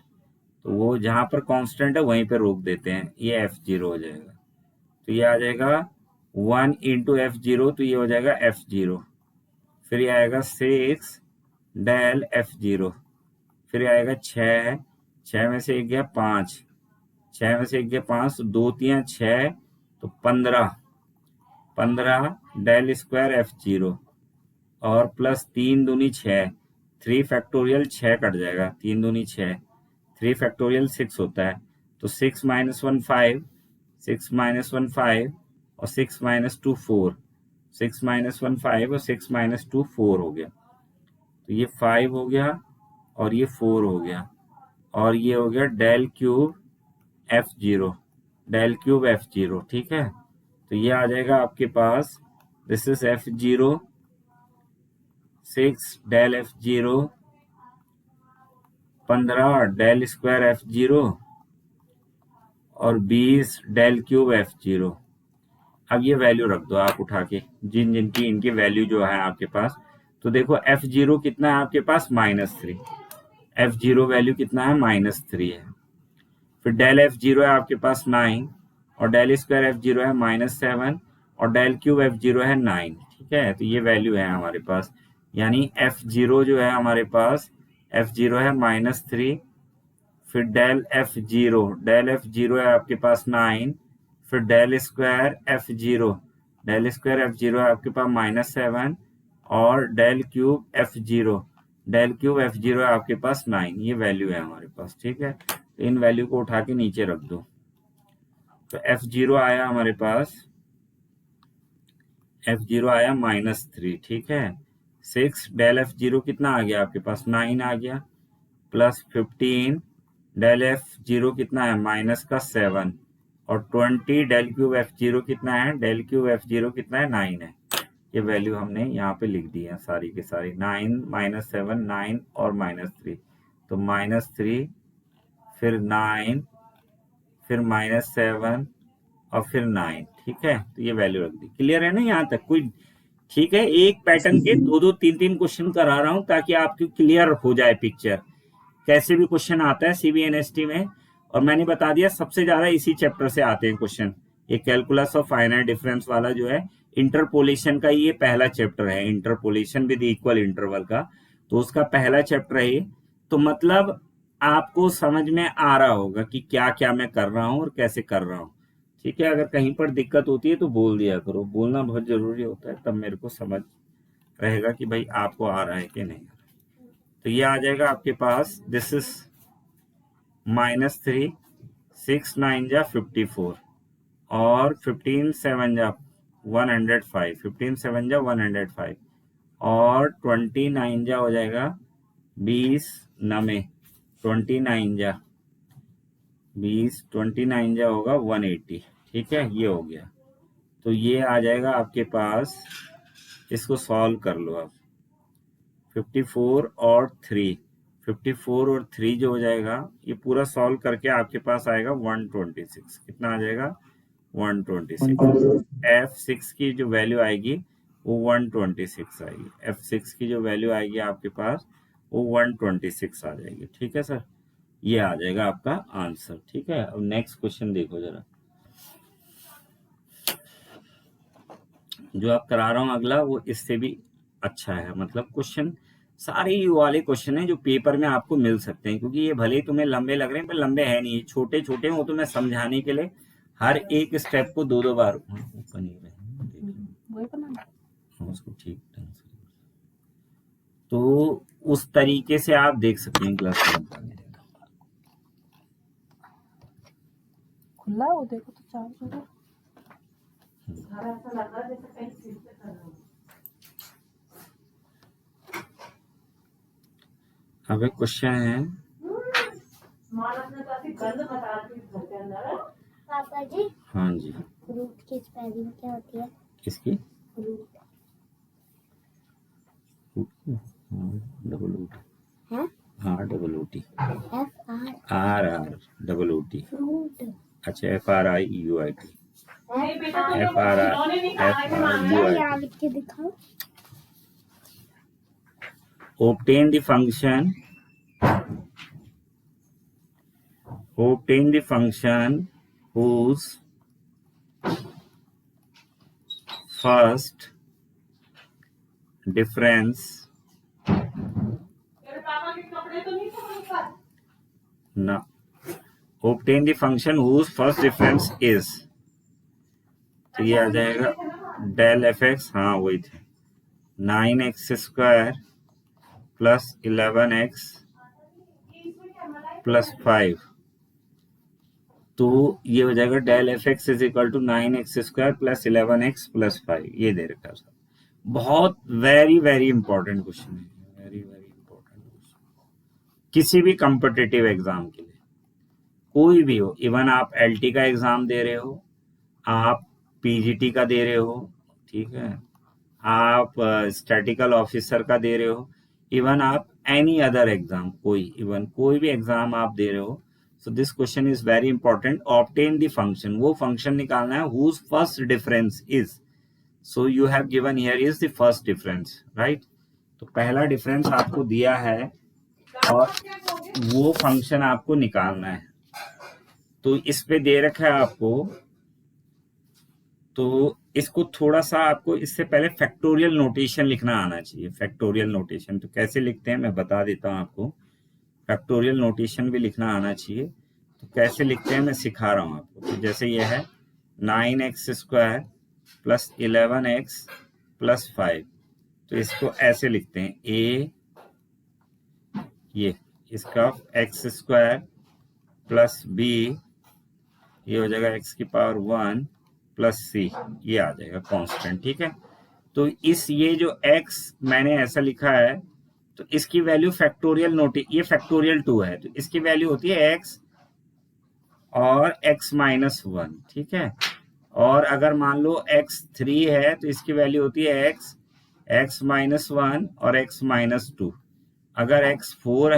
तो वो जहां पर कांस्टेंट है वहीं पे रोक देते हैं, ये f0 हो जाएगा। तो ये आ जाएगा 1 इंटू f0, तो ये हो जाएगा f0, फिर ये आएगा 6 डेल f0, फिर ये आएगा 6 में से 1 गया 5, 6 में से 1 गया 5, तो 2 3 6, तो 15 डेल स्क्वायर f0, और प्लस 3 दूनी 6, 3 फैक्टोरियल 6 कट जाएगा, 3 दूनी 6, 3 फैक्टोरियल 6 होता है, तो 6 माइनस 1 5, 6 माइनस 1 5, और 6 माइनस 2 4, 6 माइनस 1 5 और 6 माइनस 2 4 हो गया। तो ये 5 हो गया और ये 4 हो गया, और ये हो गया del cube f0, del cube f0। ठीक है, तो ये आ जाएगा आपके पास, this is f0, 6 del f0, 15 del square f0, और 20 डेल क्यूब f0। अब ये वैल्यू रख दो आप उठा के, जिन जिनकी इनकी वैल्यू जो है आपके पास। तो देखो f0 कितना है आपके पास? -3, f0 वैल्यू कितना है? -3 है। फिर डेल f0 है आपके पास 9, और डेल स्क्वायर f0 है -7, और डेल क्यूब f0 है 9। ठीक है, तो ये वैल्यू है हमारे पास, यानी f0 जो है हमारे पास, f0 है -3, फिर डेल f0 है आपके पास 9, फिर डेल स्क्वायर f0, है आपके पास -7, और डेल क्यूब f0 है आपके पास 9। ये वैल्यू है हमारे पास। ठीक है, तो इन वैल्यू को उठा के नीचे रख दो। तो f0 आया हमारे पास, f0 आया -3। ठीक है, 6 डेल f0 कितना आ गया आपके पास? 9 आ गया, प्लस 15 डेल f0 कितना है? -7, और 20 डेल क्यूब f0 कितना है? डेल क्यूब f0 कितना है? 9 है। ये वैल्यू हमने यहाँ पे लिख दी है सारी की सारी, 9 -7 9 और -3, तो -3, फिर 9, फिर -7, और फिर 9। ठीक है, तो ये वैल्यू रख दी। क्लियर है ना यहाँ तक? कोई ठीक है, एक पैटर्न के 2 3 3 क्वेश्चन करा रहा हूं ताकि आपकी क्लियर हो जाए पिक्चर, कैसे भी क्वेश्चन आता है सीबीएनएसटी में। और मैंने बता दिया सबसे ज्यादा इसी चैप्टर से आते हैं क्वेश्चन, ये कैलकुलस ऑफ फाइनाइट डिफरेंस वाला जो है, इंटरपोलेशन का ये पहला चैप्टर है, इंटरपोलेशन विद इक्वल इंटरवल का, तो उसका पहला चैप्टर है ये। तो मतलब आपको समझ में आ रहा होगा कि क्या क्या मैं कर रहा हूं और कैसे कर रहा हूं। ठीक है, अगर कहीं पर दिक्कत होती है तो बोल दिया करो, बोलना बहुत जरूरी होता है, तब मेरे को समझ रहेगा कि भाई आपको आ रहा है कि नहीं आ रहा है। तो ये आ जाएगा आपके पास, दिस इज -3, 6 9 जा 54 और 15 7 जा 105, 15 7 जा 105 और 29 जा हो जाएगा 20 नमे 29 जा 20, 29 जा होगा 180। ठीक है, ये हो गया। तो ये आ जाएगा आपके पास, इसको सॉल्व कर लो आप। 54 और 3, 54 और 3 जो हो जाएगा, ये पूरा सॉल्व करके आपके पास आएगा 126। कितना आ जाएगा? 126। F6 की जो वैल्यू आएगी वो 126 आएगी। F6 की जो वैल्यू आएगी आपके पास वो 126 आ जाएगी। ठीक है सर, ये आ जाएगा आपका आंसर। ठीक है, अब नेक्स्ट क्वेश्चन देखो जरा, जो आप करा रहा हूं अगला, वो इससे भी अच्छा है। मतलब क्वेश्चन सारे ये वाले क्वेश्चन हैं जो पेपर में आपको मिल सकते हैं, क्योंकि ये भले ही तुम्हें लंबे लग रहे हैं पर लंबे है नहीं, छोटे छोटे हो, तो मैं समझाने के लिए हर एक स्टेप को दो बार ओपन ही रहे, उसको ठीक ढंग से, तो उस तरीके से आप देख सकते हैं क्लास खुला हो देखो तो चार्ज होगा। अब एक क्वेश्चन है, पापा जी, हाँ जी, रूट की स्पेलिंग क्या होती है? किसकी? रूट डबल ओ टी, है हाँ double O T, FR R R double O T, fruit अच्छा FRIUIT, याद के दिखाओ। obtain the function whose first difference no obtain the function whose first difference is, तो ये आ जाएगा डेल एफ एक्स, हाँ वही थे, 9x² प्लस 11x प्लस 5, तो ये हो जाएगा del f x is equal to 9x² plus 11x plus 5, ये दे रखा है। बहुत वेरी वेरी इंपॉर्टेंट क्वेश्चन है, वेरी वेरी इंपॉर्टेंट क्वेश्चन किसी भी कॉम्पिटिटिव एग्जाम के लिए, कोई भी हो, इवन आप एलटी का एग्जाम दे रहे हो, आप पीजीटी का दे रहे हो, ठीक है, आप स्टैटिकल ऑफिसर का दे रहे हो, इवन आप एनी अदर एग्जाम, कोई भी एग्जाम आप दे रहे हो, so this question is very important. Obtain the function, वो फंक्शन निकालना है whose first difference is, so you have given here is the first difference, right. तो पहला डिफरेंस आपको दिया है और वो फंक्शन आपको निकालना है, तो इस पे दे रखा है आपको, तो इसको थोड़ा सा आपको इससे पहले फैक्टोरियल नोटेशन लिखना आना चाहिए। फैक्टोरियल नोटेशन तो कैसे लिखते हैं मैं बता देता हूं आपको, फैक्टोरियल नोटेशन भी लिखना आना चाहिए। तो कैसे लिखते हैं मैं सिखा रहा हूं आपको। तो जैसे ये है 9x² प्लस 11x प्लस 5, तो इसको ऐसे लिखते हैं, ए ये इसका x² प्लस बी, ये हो जाएगा x की पावर 1 प्लस सी, ये आ जाएगा कांस्टेंट। ठीक है, तो इस ये जो x मैंने ऐसा लिखा है, तो इसकी वैल्यू फैक्टोरियल ये फैक्टोरियल 2 है, तो इसकी वैल्यू होती है x और x माइनस 1। ठीक है, और अगर मान लो x3 है तो इसकी वैल्यू होती है x माइनस 1 और x माइनस 2। अगर x4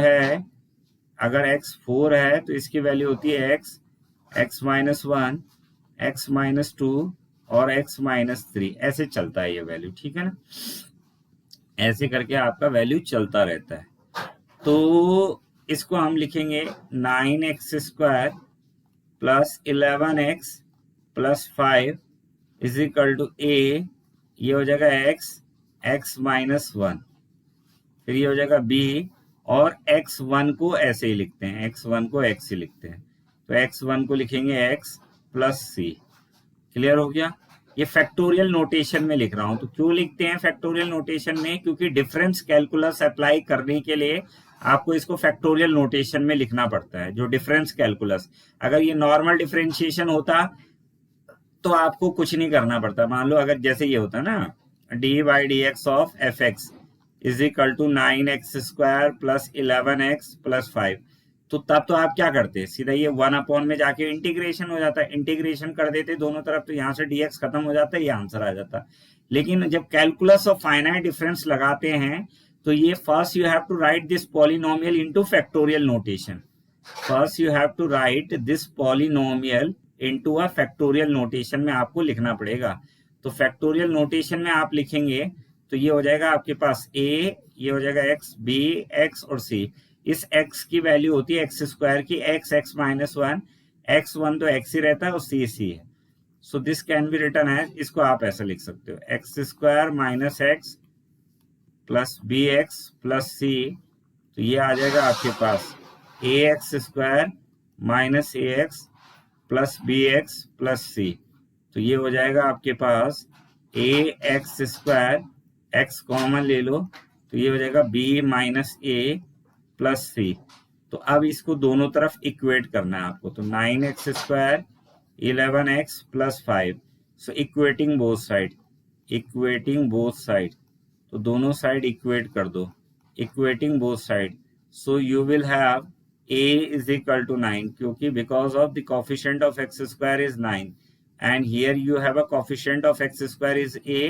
है तो इसकी वैल्यू होती है x माइनस 1, x माइनस 2 और x माइनस 3, ऐसे चलता है ये वैल्यू। ठीक है ना, ऐसे करके आपका वैल्यू चलता रहता है। तो इसको हम लिखेंगे 9x² plus 11x plus 5 is equal to a, ये हो जाएगा x माइनस 1, फिर ये हो जाएगा b, और x1 को ऐसे ही लिखते हैं, x1 को x ही लिखते हैं, तो x1 को लिखेंगे x प्लस सी, क्लियर हो गया? ये फैक्टोरियल नोटेशन में लिख रहा हूं। तो क्यों लिखते हैं फैक्टोरियल नोटेशन में? क्योंकि डिफरेंस कैलकुलस अप्लाई करने के लिए आपको इसको फैक्टोरियल नोटेशन में लिखना पड़ता है, जो डिफरेंस कैलकुलस। अगर ये नॉर्मल डिफरेंशिएशन होता तो आपको कुछ नहीं करना पड़ता। मान लो अगर जैसे ये होता ना, d by d x of f x is equal to 9x² plus 11x plus 5, तो तब तो आप क्या करते? सीधा ये 1 में जाके इंटीग्रेशन हो जाता है, इंटीग्रेशन कर देते दोनों तरफ, तो यहाँ से dx खत्म हो जाता है, ये आंसर आ जाता। लेकिन जब कैलकुलस ऑफ फाइनाइट डिफरेंस लगाते हैं तो ये first you have to write this polynomial into factorial notation. First you have to write this polynomial into a factorial notation में आपको लिखना पड़ेगा। तो फैक्टोरियल नोटेशन में आप लिखेंगे तो ये हो जाएगा आपके पास a, ये हो जाएगा x, b, x और c। इस x की वैल्यू होती है x² की, x माइनस 1, x1 तो x ही रहता है और c c है। So this can be written as, इसको आप ऐसा लिख सकते हो, x² minus x plus bx plus c। तो ये आ जाएगा आपके पास ax² minus ax plus bx plus c। तो ये हो जाएगा आपके पास ax², x कॉमन ले लो तो ये हो जाएगा b minus a plus c। तो अब इसको दोनों तरफ इक्वेट करना है आपको। तो 9x² 11x plus 5, so equating both side, equating both side, तो दोनों साइड इक्वेट कर दो, equating both side. So you will have a is equal to 9, क्योंकि because of the coefficient of x² is 9 and here you have a coefficient of x² is a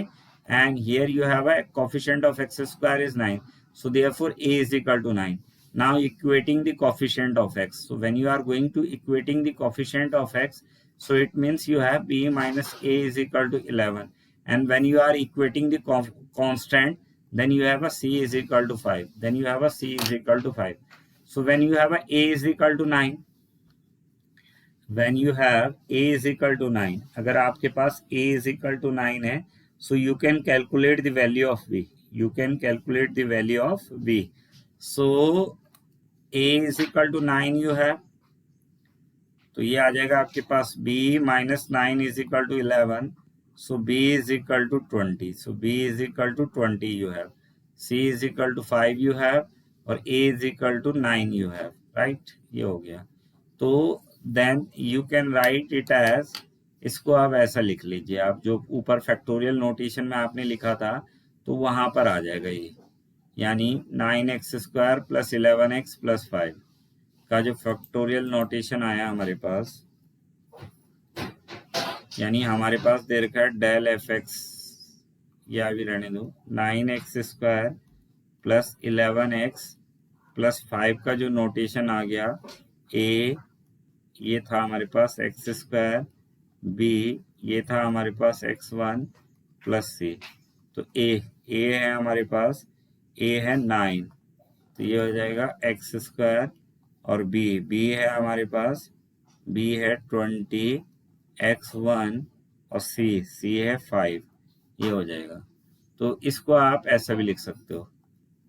and here you have a coefficient of x² is 9, so therefore a is equal to 9. Now equating the coefficient of x, so when you are going to equating the coefficient of x, so it means you have b minus a is equal to 11, and when you are equating the constant, then you have a c is equal to 5, then you have a c is equal to 5. So when you have a is equal to 9, when you have a is equal to 9, अगर आपके पास a is equal to 9 है, so you can calculate the value of b, you can calculate the value of b. So a is equal to 9 you have, तो ये आ जाएगा आपके पास b minus 9 is equal to 11, so b is equal to 20, so b is equal to 20 you have, c is equal to 5 you have, और a is equal to 9 you have, right? ये हो गया। तो then you can write it as, इसको आप ऐसा लिख लीजिए, आप जो ऊपर फैक्टोरियल नोटेशन में आपने लिखा था तो वहां पर आ जाएगा ये, यानी 9x² प्लस 11x प्लस 5 का जो फैक्टोरियल नोटेशन आया हमारे पास, यानी हमारे पास दे रखा है डेल एफ एक्स, या भी रहने दो, 9x² प्लस 11x प्लस 5 का जो नोटेशन आ गया, a ये था हमारे पास x², b ये था हमारे पास x1 प्लस c। तो a है हमारे पास, a है 9, तो ये हो जाएगा x², और b है हमारे पास, b है 20, x1 और c है 5, ये हो जाएगा। तो इसको आप ऐसा भी लिख सकते हो,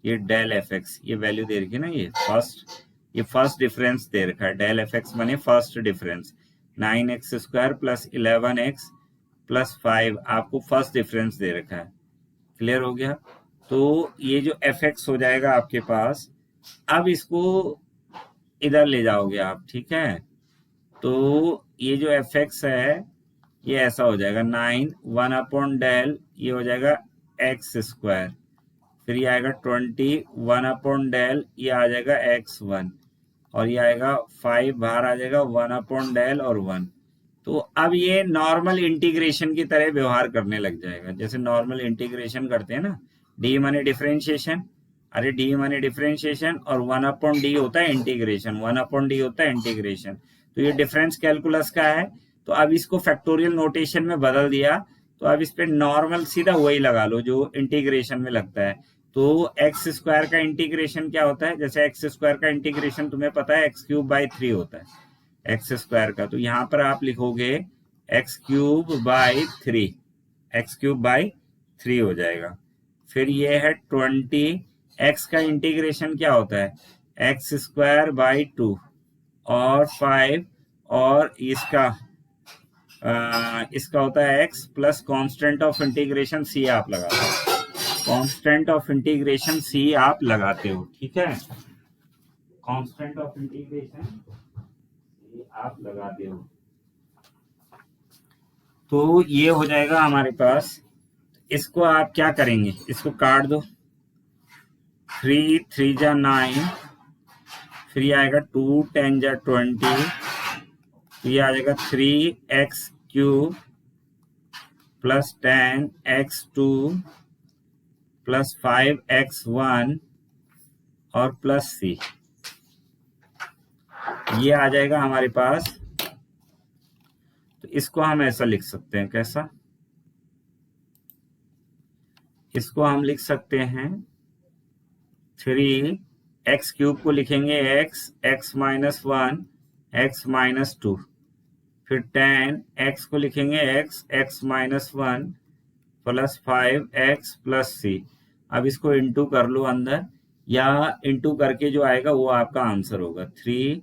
ये डेल एफ एक्स, ये वैल्यू दे रखी है ना, ये फर्स्ट डिफरेंस दे रखा है, डेल एफ एक्स माने first difference, 9x² plus 11x plus 5 आपको फर्स्ट डिफरेंस दे रखा है। क्लियर हो गया? तो ये जो एफ एक्स हो जाएगा आपके पास, अब इसको इधर ले जाओगे आप, ठीक है? तो ये जो एफ एक्स है ये ऐसा हो जाएगा 9 1 डेल, ये हो जाएगा x², फिर ये आएगा 20 1 डेल, ये आ जाएगा x1, और ये आएगा 5 बाहर आ जाएगा 1 डेल और 1। तो अब ये नॉर्मल इंटीग्रेशन की तरह व्यवहार करने लग जाएगा, जैसे नॉर्मल इंटीग्रेशन करते हैं ना, डी माने डिफरेंशिएशन, अरे डी माने डिफरेंशिएशन और 1/d होता है इंटीग्रेशन, 1/d होता है इंटीग्रेशन। तो ये डिफरेंस कैलकुलस का है। तो अब इसको फैक्टोरियल नोटेशन में बदल दिया, तो अब इस पे नॉर्मल सीधा वही लगा लो जो इंटीग्रेशन में लगता है। तो x² का इंटीग्रेशन क्या होता है? जैसे x² का इंटीग्रेशन तुम्हें पता है x³/3 होता है x² का, तो यहाँ पर आप लिखोगे x³/3, x³/3 हो जाएगा। फिर ये है 20, x का इंटीग्रेशन क्या होता है? x²/2 और 5, और इसका इसका होता है x plus constant of integration c आप लगाते हो, कांस्टेंट ऑफ इंटीग्रेशन c आप लगाते हो, ठीक है, कांस्टेंट ऑफ इंटीग्रेशन c आप लगाते हो। तो ये हो जाएगा हमारे पास। इसको आप क्या करेंगे, इसको काट दो, 3 3 जा 9, फिर ये आएगा 2 10 जा 20, ये आ जाएगा 3x³ plus 10x2 plus 5x1 और प्लस c, ये आ जाएगा हमारे पास। तो इसको हम ऐसा लिख सकते हैं, कैसा, इसको हम लिख सकते हैं 3x³ को लिखेंगे x माइनस 1 x माइनस 2, फिर 10x को लिखेंगे x minus 1 plus 5x plus c। अब इसको इंटू कर लो अंदर, या इंटू करके जो आएगा वो आपका आंसर होगा 3,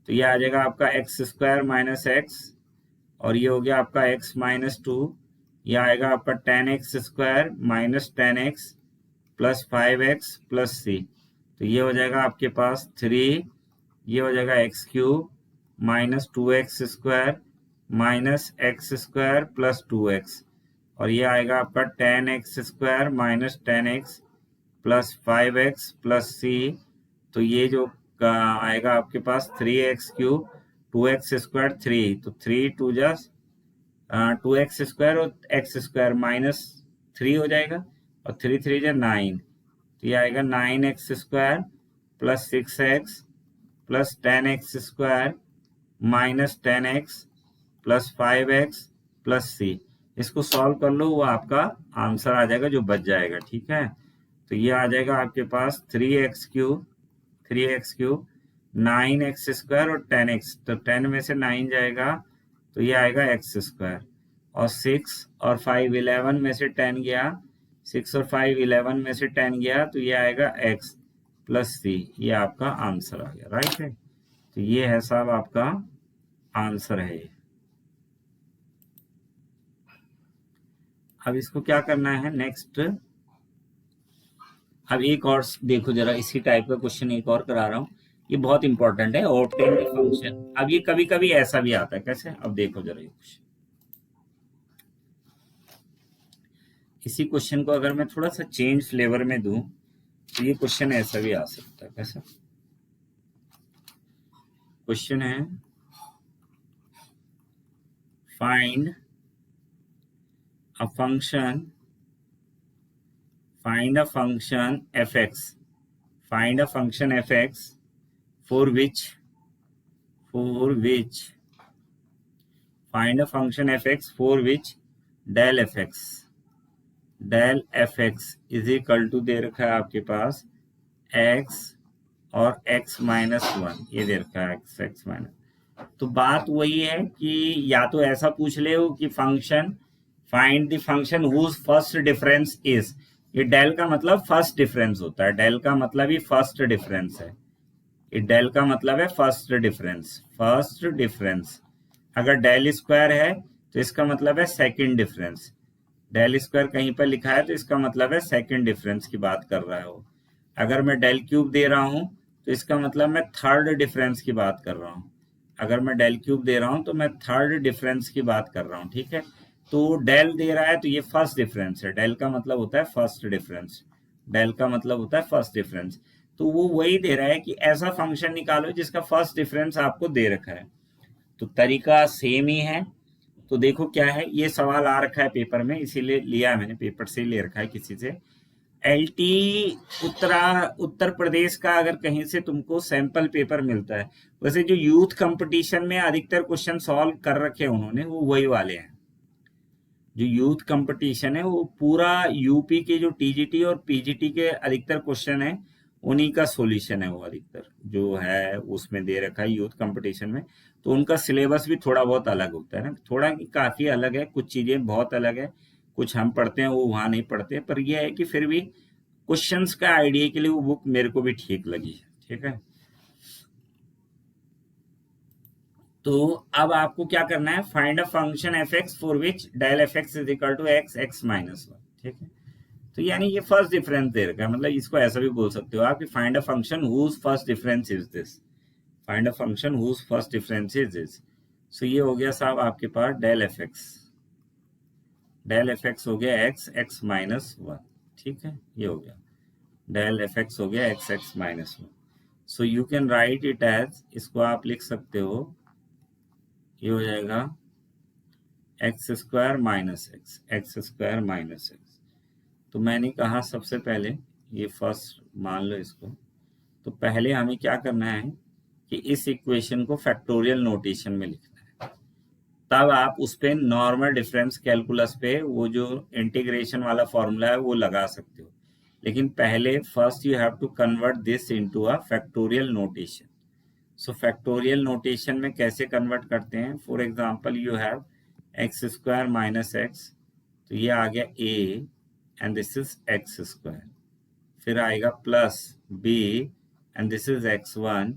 तो ये आ जाएगा आपका x² माइनस x, और ये हो गया आपका x माइनस 2, ये आएगा आपका 10x² minus 10x plus 5x plus c। तो ये हो जाएगा आपके पास 3, ये हो जाएगा x³ minus 2x² minus x² plus 2x, और ये आएगा आपका 10x² minus 10x plus 5x plus c। तो ये जो आएगा आपके पास 3x³ 2x² 3, तो 3 2 जा 2x² और x² माइनस 3 हो जाएगा, और 3 3 जा 9, तो ये आएगा 9x² plus 6x plus 10x² minus 10x plus 5x plus c। इसको सॉल्व कर लो, वो आपका आंसर आ जाएगा जो बच जाएगा, ठीक है। तो ये आ जाएगा आपके पास 3x³ 9x² और 10x, तो 10 में से 9 जाएगा तो ये आएगा x², और 6 और 5 11 में से 10 गया, 6 और 5 11 में से 10 गया, तो ये आएगा x प्लस c, ये आपका आंसर आ गया, राइट है। तो ये है साहब आपका आंसर है। अब इसको क्या करना है नेक्स्ट, अब एक और देखो जरा, इसी टाइप का क्वेश्चन एक और करा रहा हूं, ये बहुत इंपॉर्टेंट है, ऑब्टेन द फंक्शन। अब ये कभी कभी ऐसा भी आता है, कैसे, अब देखो जरा ये क्वेश्चन, इसी क्वेश्चन को अगर मैं थोड़ा सा चेंज फ्लेवर में दूं तो ये क्वेश्चन ऐसा भी आ सकता है, कैसा, क्वेश्चन है find a function fx, find a function fx for which find a function fx for which del fx is equal to दे रखा है आपके पास x और x माइनस 1, ये दे रखा है x माइनस। तो बात वही है कि या तो ऐसा पूछ ले हो कि function find the function whose first difference is, ये डेल का मतलब फर्स्ट डिफरेंस होता है, डेल का मतलब ही फर्स्ट डिफरेंस है, ये डेल का मतलब है फर्स्ट डिफरेंस। अगर डेल स्क्वायर है तो इसका मतलब है सेकंड डिफरेंस, डेल स्क्वायर कहीं पर लिखा है तो इसका मतलब है सेकंड डिफरेंस की बात कर रहा है वो। अगर मैं डेल क्यूब दे रहा हूं तो इसका मतलब मैं थर्ड डिफरेंस की बात कर रहा हूं, अगर मैं डेल क्यूब दे रहा हूं तो मैं थर्ड डिफरेंस की बात कर रहा हूं, ठीक है। तो डेल दे रहा है तो ये फर्स्ट डिफरेंस है, डेल का मतलब होता है फर्स्ट डिफरेंस, डेल का मतलब होता है फर्स्ट डिफरेंस। तो वो वही दे रहा है कि ऐसा फंक्शन निकालो जिसका फर्स्ट डिफरेंस आपको दे रखा है। तो तरीका सेम ही है। तो देखो क्या है, ये सवाल आ रखा है पेपर में, इसीलिए लिया है मैंने, पेपर से ले रखा है किसी से। एलटी उत्तर प्रदेश का अगर कहीं से तुमको सैंपल पेपर मिलता है, वैसे जो यूथ कंपटीशन में अधिकतर क्वेश्चन सॉल्व कर रखे उन्होंने वो वही वाले हैं। जो यूथ कंपटीशन है वो पूरा यूपी के जो टीजीटी और पीजीटी के अधिकतर क्वेश्चन है उन्हीं का सॉल्यूशन है, वो अधिकतर जो है उसमें दे रखा है यूथ कंपटीशन में। तो उनका सिलेबस भी थोड़ा बहुत अलग होता है ना, थोड़ा काफी अलग है, कुछ चीजें बहुत अलग है, कुछ हम पढ़ते हैं वो वहां नहीं पढ़ते, पर यह है कि फिर भी क्वेश्चंस का आइडिया के लिए वो बुक मेरे को भी ठीक लगी है, ठीक है। तो अब आपको क्या करना है, find a function f x for which del f x is equal to x x minus one. ठीक है, तो यानी ये फर्स्ट डिफरेंस दे रखा है, मतलब इसको ऐसा भी बोल सकते हो आप कि find a function whose first difference is this, find a function whose first difference is this. So ये हो गया साहब आपके पास del f x, del f x हो गया एक्स एक्स माइनस वन। ठीक है, ये हो गया डेल एफ एक्स हो गया x x minus one. So you can write it as, इसको आप लिख सकते हो, ये हो जाएगा x square minus x, x square minus x. तो मैंने कहा सबसे पहले ये फर्स्ट मान लो इसको, तो पहले हमें क्या करना है कि इस इक्वेशन को फैक्टोरियल नोटेशन में लिखना है, तब आप उस पे नॉर्मल डिफरेंस कैलकुलस पे वो जो इंटीग्रेशन वाला फॉर्मूला है वो लगा सकते हो। लेकिन पहले first you have to convert this into a factorial notation. So factorial notation में कैसे कन्वर्ट करते हैं, for example you have x square minus x, तो ये आ गया a and this is x square, फिर आएगा plus b and this is x one.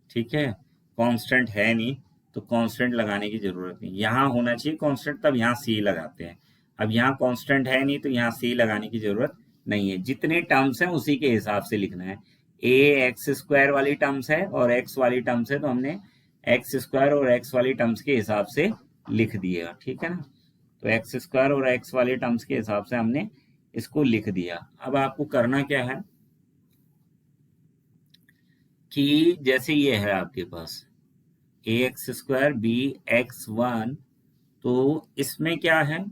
ठीक है, कांस्टेंट है नहीं तो कांस्टेंट लगाने की जरूरत नहीं, यहाँ होना चाहिए कांस्टेंट, तब यहाँ सी लगाते हैं। अब यहाँ कांस्टेंट है नहीं तो यहाँ सी लगाने की जरूरत नहीं है, जितने टर्म्स हैं उसी के हिसाब से लिखना है। ए एक्स स्क्वायर वाली टर्म्स है और एक्स वाली टर्म्स है, तो हमने एक्स स्क्वायर और एक्स वाली टर्म्स के हिसाब से लिख दिया। ठीक है ना, तो एक्स स्क्वायर और एक्स वाली टर्म्स के हिसाब से हमने इसको लिख दिया। अब आपको करना क्या है कि जैसे ये है आपके पास a x square b x one, तो इसमें क्या है,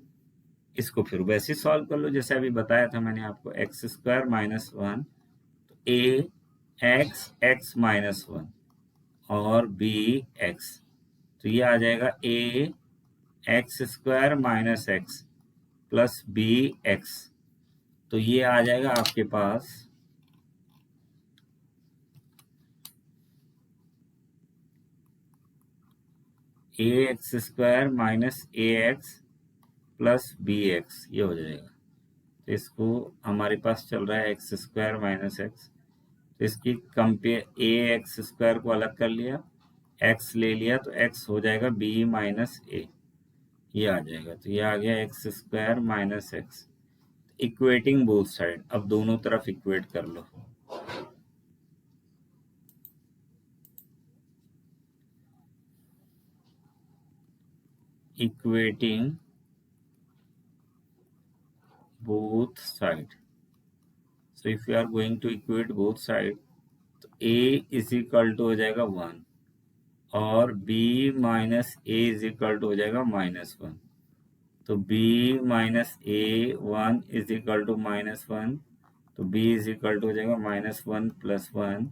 इसको फिर वैसे सॉल्व कर लो जैसे अभी बताया था मैंने आपको, एक्स स्क्वायर माइनस वन, तो a x x minus one और बी एक्स, तो ये आ जाएगा a x square minus x plus b x, तो ये आ जाएगा आपके पास a x square minus a x plus b x, ये हो जाएगा। तो इसको हमारे पास चल रहा है एक्स स्क्वायर माइनस एक्स, तो इसकी कंपेयर ए एक्स स्क्वायर को अलग कर लिया, एक्स ले लिया, तो एक्स हो जाएगा बी माइनस ए, ये आ जाएगा। तो ये आ गया x square minus x, equating both side, अब दोनों तरफ इक्वेट कर लो। Equating both side, so if you are going to equate both side, तो a इज इक्वल टू हो जाएगा वन और b minus a is equal to हो जाएगा माइनस वन, तो b minus a one is equal to minus one, तो b is equal to हो जाएगा माइनस वन प्लस वन,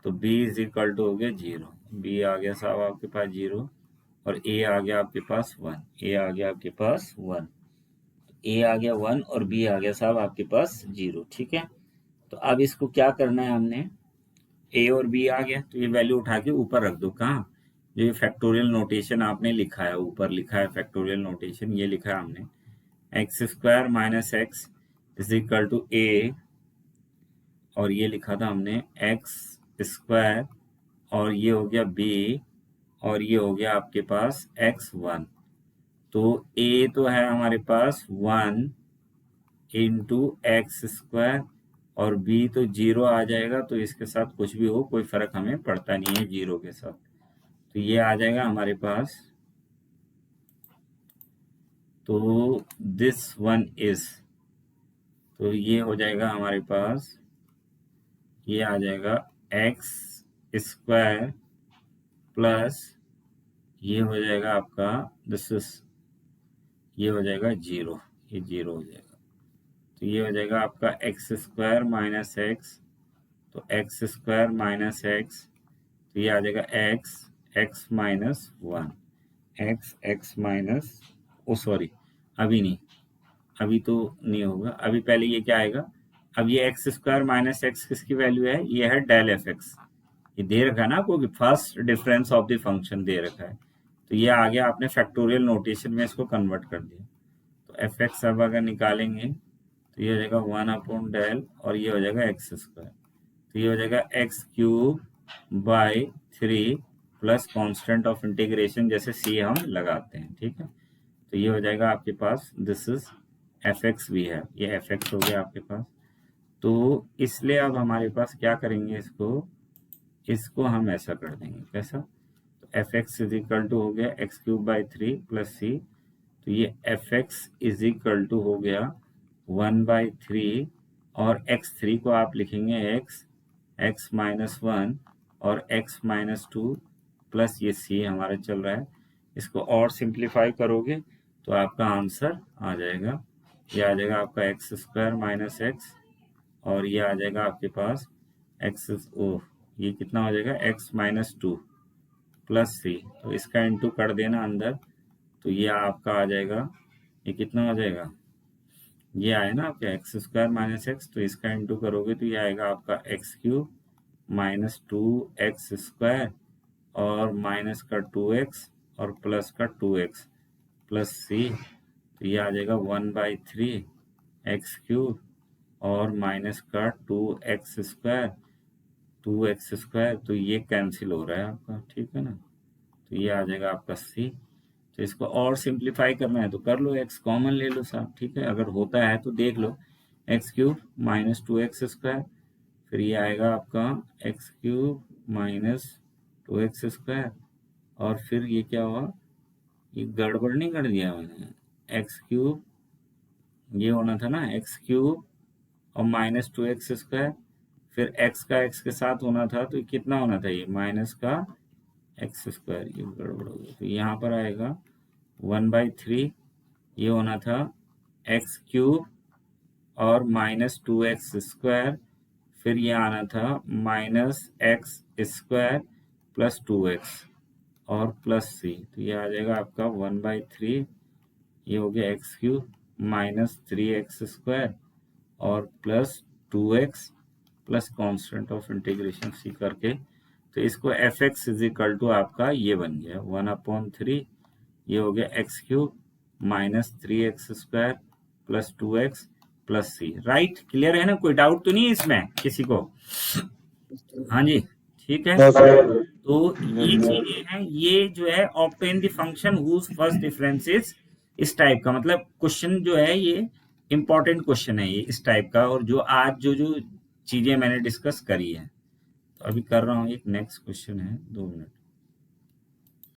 तो b इज इक्वल टू हो गया जीरो, b आ गया साहब आपके पास जीरो और a आ गया आपके पास वन, a आ गया आपके पास वन, ए आ गया वन और बी आ गया साहब आपके पास जीरो। ठीक है, तो अब इसको क्या करना है, हमने ए और बी आ गया तो ये वैल्यू उठा के ऊपर रख दो, कहाँ, जो ये फैक्टोरियल नोटेशन आपने लिखा है, ऊपर लिखा है फैक्टोरियल नोटेशन, ये लिखा है हमने x square minus x is equal to a, और ये लिखा था हमने एक्स स्क्वायर, और ये हो गया बी, और ये हो गया आपके पास एक्स वन। तो a तो है हमारे पास वन इंटू एक्स स्क्वायर और b तो जीरो आ जाएगा, तो इसके साथ कुछ भी हो कोई फर्क हमें पड़ता नहीं है जीरो के साथ, तो ये आ जाएगा हमारे पास, तो दिस वन इज, तो ये हो जाएगा हमारे पास, ये आ जाएगा एक्स स्क्वायर प्लस ये हो जाएगा आपका दिस इज, ये हो जाएगा जीरो, ये जीरो हो जाएगा, तो ये हो जाएगा आपका एक्स स्क्वायर माइनस एक्स, तो एक्स स्क्वायर माइनस एक्स, तो ये आ जाएगा x x minus one, x x minus, oh sorry अभी नहीं, अभी तो नहीं होगा, अभी पहले ये क्या आएगा, अब ये एक्स स्क्वायर माइनस एक्स किसकी वैल्यू है, ये है डेल एफ एक्स, ये दे रखा है ना आपको कि first difference of the function दे रखा है, तो ये आ गया, आपने फैक्टोरियल नोटेशन में इसको कन्वर्ट कर दिया, तो एफ एक्स अब अगर निकालेंगे तो ये हो जाएगा वन अपॉन डेल और ये हो जाएगा एक्स स्क्वायर, तो ये हो जाएगा x cube by three plus constant of integration जैसे सी हम लगाते हैं, ठीक है। तो ये हो जाएगा आपके पास, दिस इज एफ एक्स भी है, ये एफ एक्स हो गया आपके पास। तो इसलिए अब हमारे पास क्या करेंगे, इसको हम ऐसा कर देंगे, कैसा, तो f x is equal to हो गया x cube by 3 plus c, तो ये f x is equal to हो गया 1/3, और x3 को आप लिखेंगे x माइनस 1 और x माइनस 2 प्लस ये c हमारा चल रहा है। इसको और सिंप्लीफाई करोगे तो आपका आंसर आ जाएगा, ये आ जाएगा आपका एक्स स्क्वायर माइनस एक्स, और ये आ जाएगा आपके पास ये कितना हो जाएगा x माइनस 2 प्लस सी, तो इसका इंटू कर देना अंदर, तो ये आपका आ जाएगा, ये कितना हो जाएगा, ये आया ना आपका एक्स स्क्वायर माइनस एक्स, तो इसका इंटू करोगे तो ये आएगा आपका x cube minus 2x square और माइनस का 2x और प्लस का 2x प्लस सी, तो ये आ जाएगा 1/3 एक्स क्यूब और माइनस का 2x स्क्वायर, तो ये कैंसिल हो रहा है आपका, ठीक है ना, तो ये आ जाएगा आपका सी। तो इसको और सिंप्लीफाई करना है तो कर लो, x कॉमन ले लो साहब, ठीक है, अगर होता है तो देख लो, x cube minus 2x square, फिर ये आएगा आपका x cube minus 2x square, और फिर ये क्या हुआ, ये गड़बड़ नहीं कर दिया मैंने, एक्स क्यूब ये होना था ना एक्स क्यूब और माइनस 2x स्क्वायर, फिर x का x के साथ होना था, तो कितना होना था, ये माइनस का x स्क्वायर, ये गड़बड़ हो गया, तो यहाँ पर आएगा 1/3, ये होना था एक्स क्यूब और माइनस 2x स्क्वायर, फिर ये आना था minus x square plus 2x और प्लस सी, तो ये आ जाएगा आपका 1/3, ये हो गया x cube minus 3x square और plus 2x plus constant of integration c करके, तो इसको f x is equal to आपका ये बन गया 1/3, ये हो गया x cube minus 3x square plus 2x plus c. Right, clear है ना, कोई डाउट तो नहीं है इसमें किसी को? हाँ जी, ठीक है। तो ये चीजें हैं, ये जो है obtain the function whose first difference is, इस टाइप का, मतलब क्वेश्चन जो है ये इंपॉर्टेंट क्वेश्चन है ये इस टाइप का, और जो आज जो चीजें मैंने डिस्कस करी है, तो अभी कर रहा हूँ, एक नेक्स्ट क्वेश्चन है, 2 मिनट।